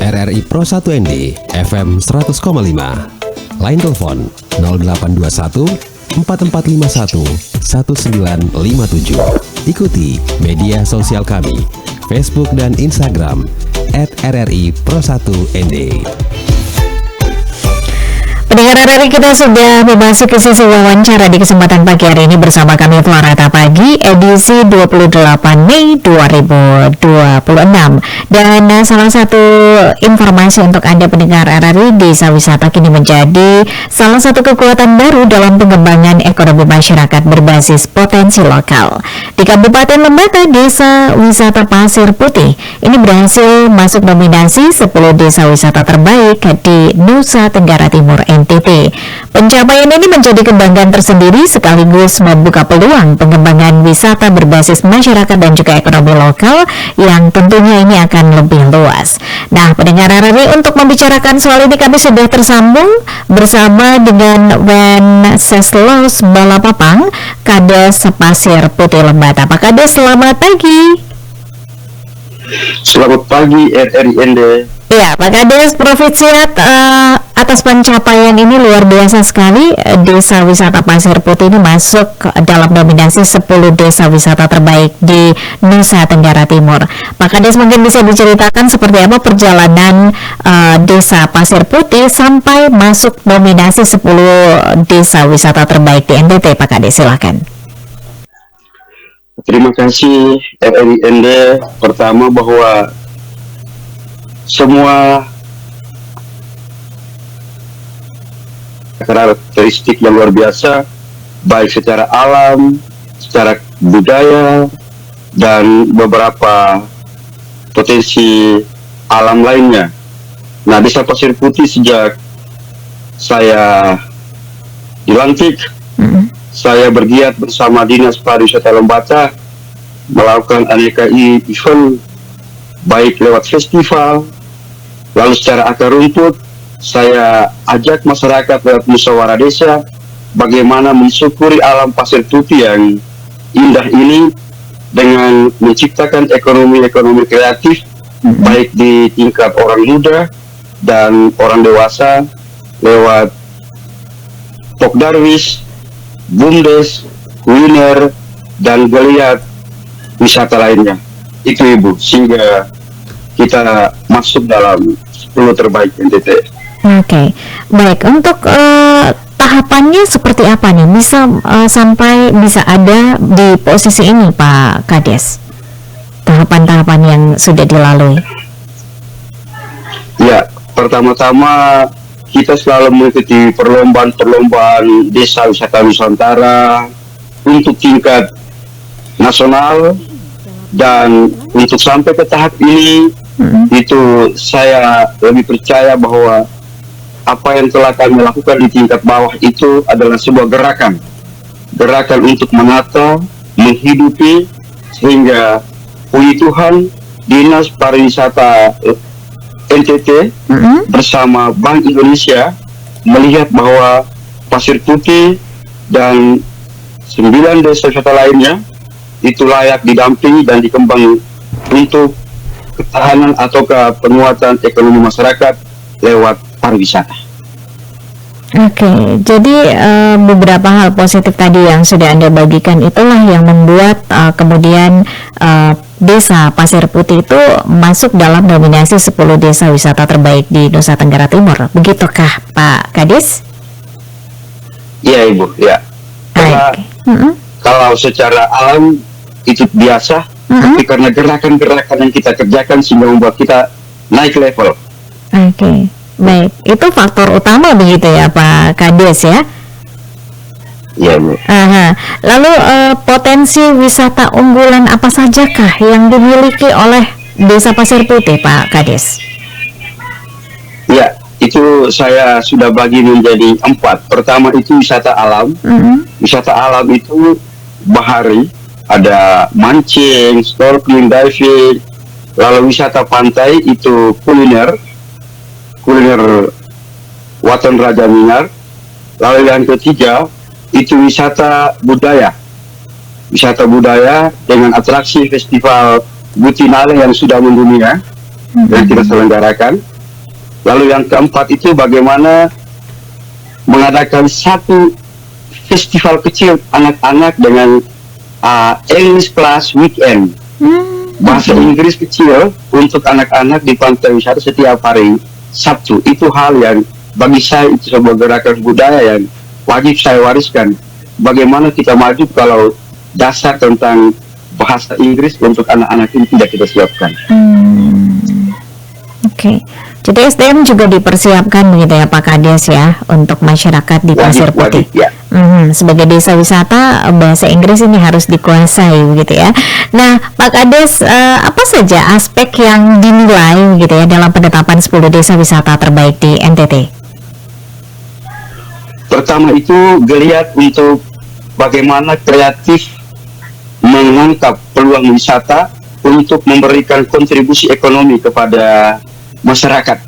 RRI Pro 1 ND FM 100,5. Line telepon 0821 4451 1957. Ikuti media sosial kami, Facebook dan Instagram @RRI Pro 1 ND. Pendengar RRI, kita sudah memasuki sesi wawancara di kesempatan pagi hari ini bersama kami Florata Pagi edisi 28 Mei 2026. Dan salah satu informasi untuk Anda pendengar RRI, desa wisata kini menjadi salah satu kekuatan baru dalam pengembangan ekonomi masyarakat berbasis potensi lokal. Di Kabupaten Lembata, desa wisata Pasir Putih ini berhasil masuk nominasi 10 desa wisata terbaik di Nusa Tenggara Timur NTT. Pencapaian ini menjadi kebanggaan tersendiri sekaligus membuka peluang pengembangan wisata berbasis masyarakat dan juga ekonomi lokal yang tentunya ini akan lebih luas. Nah, pendengar RRI, untuk membicarakan soal ini kami sudah tersambung bersama dengan Wenceslas Balapapang, Kades Pasir Putih Lembata. Pak Kades, selamat pagi. Selamat pagi RRI ND. Ya, Pak Kades, Profit atas pencapaian ini luar biasa sekali. Desa wisata Pasir Putih ini masuk dalam nominasi 10 desa wisata terbaik di Nusa Tenggara Timur. Pak Kades, mungkin bisa diceritakan seperti apa perjalanan desa Pasir Putih sampai masuk nominasi 10 desa wisata terbaik di NTT. Pak Kades, silakan. Terima kasih RRI ND. Pertama, bahwa semua karakteristik yang luar biasa, baik secara alam, secara budaya, dan beberapa potensi alam lainnya. Nah, desa Pasir Putih sejak saya dilantik, saya bergiat bersama Dinas Pariwisata Lembata melakukan aneka event, baik lewat festival, lalu secara akar rumput saya ajak masyarakat lewat musyawarah desa bagaimana mensyukuri alam Pasir Putih yang indah ini dengan menciptakan ekonomi kreatif, baik di tingkat orang muda dan orang dewasa lewat Pokdarwis, Bumdes, kuliner, dan geliat wisata lainnya. Itu Ibu, sehingga kita masuk dalam 10 terbaik NTT. Oke, baik. Untuk tahapannya seperti apa nih? Bisa sampai bisa ada di posisi ini, Pak Kades? Tahapan-tahapan yang sudah dilalui. Ya, pertama-tama kita selalu mengikuti perlombaan desa wisata Nusantara untuk tingkat nasional, dan untuk sampai ke tahap ini itu saya lebih percaya bahwa apa yang telah kami lakukan di tingkat bawah itu adalah sebuah gerakan untuk menata, menghidupi, sehingga puji Tuhan Dinas Pariwisata NTT bersama Bank Indonesia melihat bahwa Pasir Putih dan 9 desa wisata lainnya itu layak didampingi dan dikembang untuk ketahanan atau penguatan ekonomi masyarakat lewat pariwisata. Oke, jadi beberapa hal positif tadi yang sudah Anda bagikan itulah yang membuat kemudian desa Pasir Putih itu masuk dalam nominasi 10 desa wisata terbaik di Nusa Tenggara Timur. Begitukah Pak Kades? Iya Ibu, ya. Karena kalau secara alam itu biasa, tapi karena gerakan-gerakan yang kita kerjakan sehingga membuat kita naik level. Oke, baik. Itu faktor utama begitu ya Pak Kades ya? Iya Bu. Lalu potensi wisata unggulan apa sajakah yang dimiliki oleh desa Pasir Putih, Pak Kades? Ya, itu saya sudah bagi menjadi 4. Pertama itu wisata alam. Wisata alam itu bahari, ada mancing, snorkeling, diving. Lalu wisata pantai itu kuliner Waton Raja Minar. Lalu yang ketiga itu wisata budaya dengan atraksi festival Butinale yang sudah mendunia yang kita selenggarakan. Lalu yang keempat itu bagaimana mengadakan satu festival kecil anak-anak dengan English class weekend, bahasa Inggris kecil untuk anak-anak di pantai wisata setiap hari Sabtu. Itu hal yang bagi saya itu sebuah gerakan budaya yang wajib saya wariskan. Bagaimana kita maju kalau dasar tentang bahasa Inggris untuk anak-anak ini tidak kita siapkan. Oke. Jadi SDM juga dipersiapkan begitu ya Pak Kades ya untuk masyarakat di Pasir Putih. Ya. Sebagai desa wisata, bahasa Inggris ini harus dikuasai begitu ya. Nah Pak Kades, apa saja aspek yang dinilai gitu ya dalam penetapan 10 desa wisata terbaik di NTT? Pertama itu geliat untuk bagaimana kreatif menangkap peluang wisata untuk memberikan kontribusi ekonomi kepada masyarakat.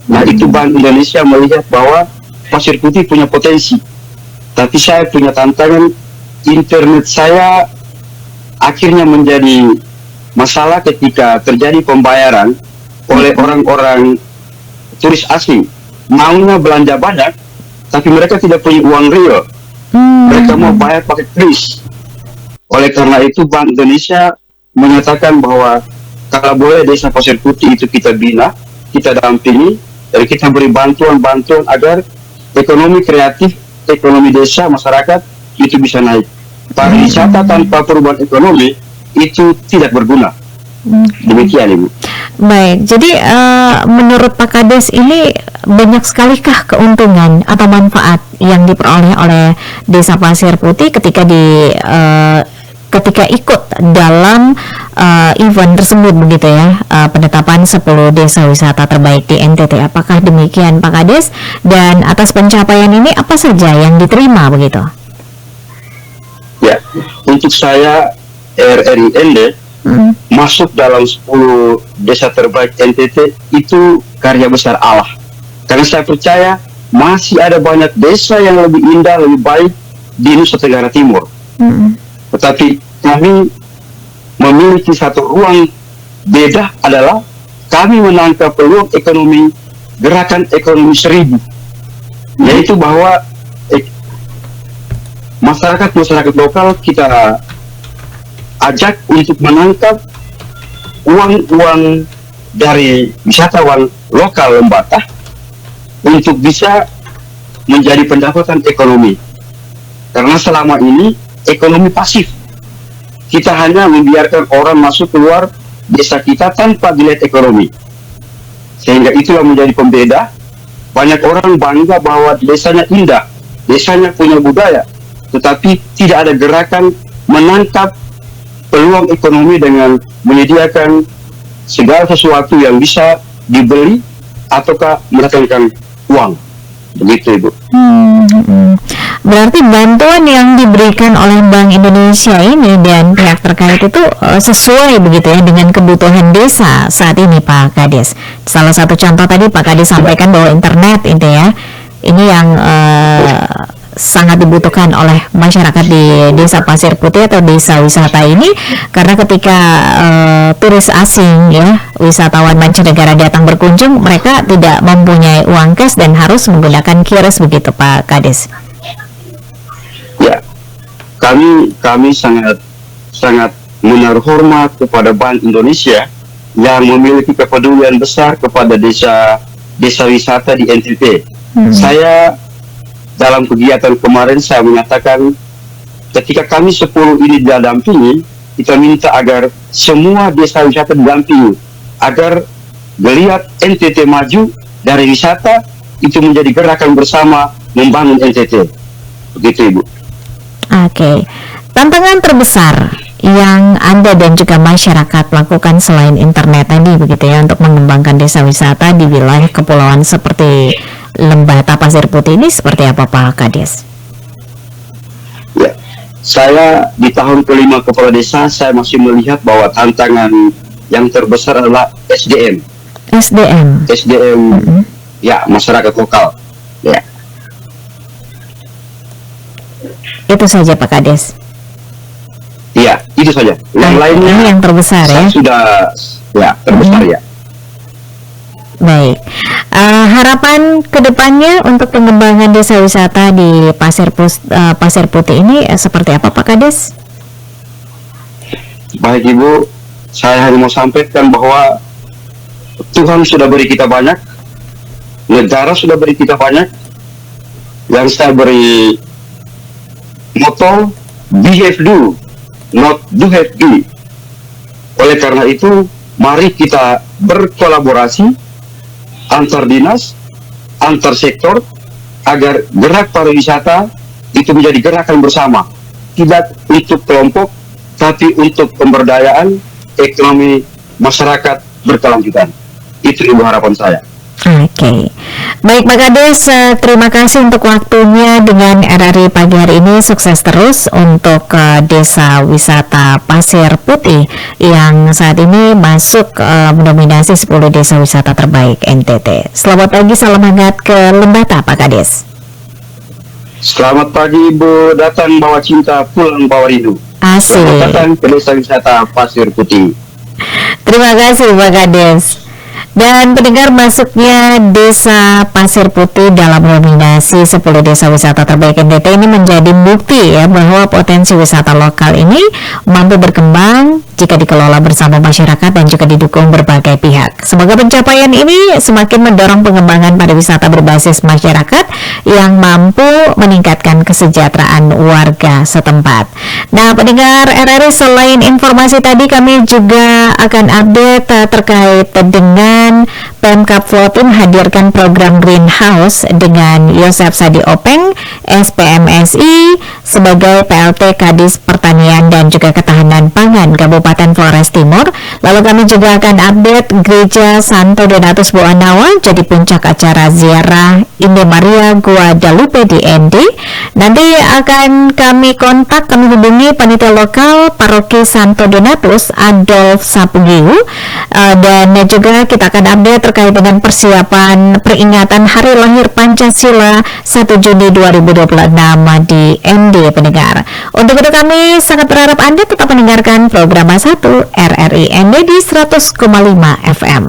Nah itu Bank Indonesia melihat bahwa Pasir Putih punya potensi, tapi saya punya tantangan. Internet saya akhirnya menjadi masalah ketika terjadi pembayaran oleh orang-orang turis asing. Maunya belanja banyak, tapi mereka tidak punya uang real. Mereka mau bayar pakai kris. Oleh karena itu Bank Indonesia menyatakan bahwa kalau boleh desa Pasir Putih itu kita bina, kita dampingi, dan kita beri bantuan-bantuan agar ekonomi kreatif, ekonomi desa, masyarakat itu bisa naik. Pariwisata tanpa perubahan ekonomi itu tidak berguna. Demikian Ibu. Baik, jadi menurut Pak Kades ini banyak sekalikah keuntungan atau manfaat yang diperoleh oleh desa Pasir Putih ketika ketika ikut dalam event tersebut begitu ya, penetapan 10 desa wisata terbaik di NTT. Apakah demikian Pak Kades? Dan atas pencapaian ini apa saja yang diterima begitu? Ya, untuk saya RRIND masuk dalam 10 desa terbaik NTT itu karya besar Allah. Karena saya percaya masih ada banyak desa yang lebih indah, lebih baik di Nusa Tenggara Timur. Tetapi kami memiliki satu ruang beda adalah kami menangkap peluang ekonomi, gerakan ekonomi 1000, yaitu bahwa masyarakat lokal kita ajak untuk menangkap uang dari wisatawan lokal Lembata untuk bisa menjadi pendapatan ekonomi. Karena selama ini ekonomi pasif, kita hanya membiarkan orang masuk keluar desa kita tanpa dilihat ekonomi, sehingga itulah menjadi pembeda. Banyak orang bangga bahwa desanya indah, desanya punya budaya, tetapi tidak ada gerakan menangkap peluang ekonomi dengan menyediakan segala sesuatu yang bisa dibeli ataukah mendatangkan uang. Begitu Ibu. Berarti bantuan yang diberikan oleh Bank Indonesia ini dan pihak terkait itu sesuai begitu ya dengan kebutuhan desa saat ini Pak Kades. Salah satu contoh tadi Pak Kades sampaikan bahwa internet itu ya, ini yang sangat dibutuhkan oleh masyarakat di desa Pasir Putih atau desa wisata ini, karena ketika turis asing ya, wisatawan mancanegara datang berkunjung, mereka tidak mempunyai uang cash dan harus menggunakan QRIS begitu Pak Kades. Ya, kami sangat menaruh hormat kepada Bank Indonesia yang memiliki kepedulian besar kepada desa wisata di NTT. Saya dalam kegiatan kemarin saya menyatakan ketika kami 10 ini didampingi, kita minta agar semua desa wisata didampingi agar geliat NTT maju dari wisata itu menjadi gerakan bersama membangun NTT. Begitu Ibu. Oke. Tantangan terbesar yang Anda dan juga masyarakat lakukan selain internet tadi begitu ya untuk mengembangkan desa wisata di wilayah kepulauan seperti Lembata Pasir Putih ini seperti apa Pak Kades? Ya, saya di tahun kelima kepala desa, saya masih melihat bahwa tantangan yang terbesar adalah SDM. Ya, masyarakat lokal. Ya. Itu saja Pak Kades. Iya, itu saja. Yang lainnya ini yang terbesar ya. Sudah ya terbesar ya. Baik. Harapan kedepannya untuk pengembangan desa wisata di Pasir Putih ini seperti apa, Pak Kades? Baik Ibu, saya hanya mau sampaikan bahwa Tuhan sudah beri kita banyak, negara sudah beri kita banyak. Yang saya beri moto, behave do, not do have do. Oleh karena itu, mari kita berkolaborasi antar dinas, antar sektor, agar gerak pariwisata itu menjadi gerakan bersama, tidak untuk kelompok, tapi untuk pemberdayaan ekonomi masyarakat berkelanjutan. Itu Ibu harapan saya. Oke. Baik Pak Kades, terima kasih untuk waktunya dengan RRI pagi hari ini. Sukses terus untuk desa wisata Pasir Putih yang saat ini masuk mendominasi 10 desa wisata terbaik NTT. Selamat pagi, salam hangat ke Lembata Pak Kades. Selamat pagi Ibu, datang bawa cinta, pulang bawa rindu. Asik. Selamat datang ke desa wisata Pasir Putih. Terima kasih Pak Kades. Dan pendengar, masuknya desa Pasir Putih dalam nominasi 10 desa wisata terbaik NTT ini menjadi bukti ya bahwa potensi wisata lokal ini mampu berkembang jika dikelola bersama masyarakat dan juga didukung berbagai pihak. Semoga pencapaian ini semakin mendorong pengembangan pariwisata berbasis masyarakat yang mampu meningkatkan kesejahteraan warga setempat. Nah, pendengar RRI, selain informasi tadi, kami juga akan update terkait dengan Pemkab Flotim hadirkan program Greenhouse dengan Yosef Sadi Openg, SPMSI, sebagai PLT Kadis Pertanian dan juga Ketahanan Pangan Kabupaten Flores Timur. Lalu kami juga akan update Gereja Santo Donatus Boanawa jadi puncak acara ziarah Inde Maria Guadalupe di ND. Nanti akan kami hubungi panitia lokal Paroki Santo Donatus Adolf Sapugiu, dan juga kita akan update terkait dengan persiapan peringatan Hari Lahir Pancasila 1 Juni 2026 di ND, pendengar. Untuk itu kami sangat berharap Anda tetap mendengarkan program 1 RRI ND di 100,5 FM.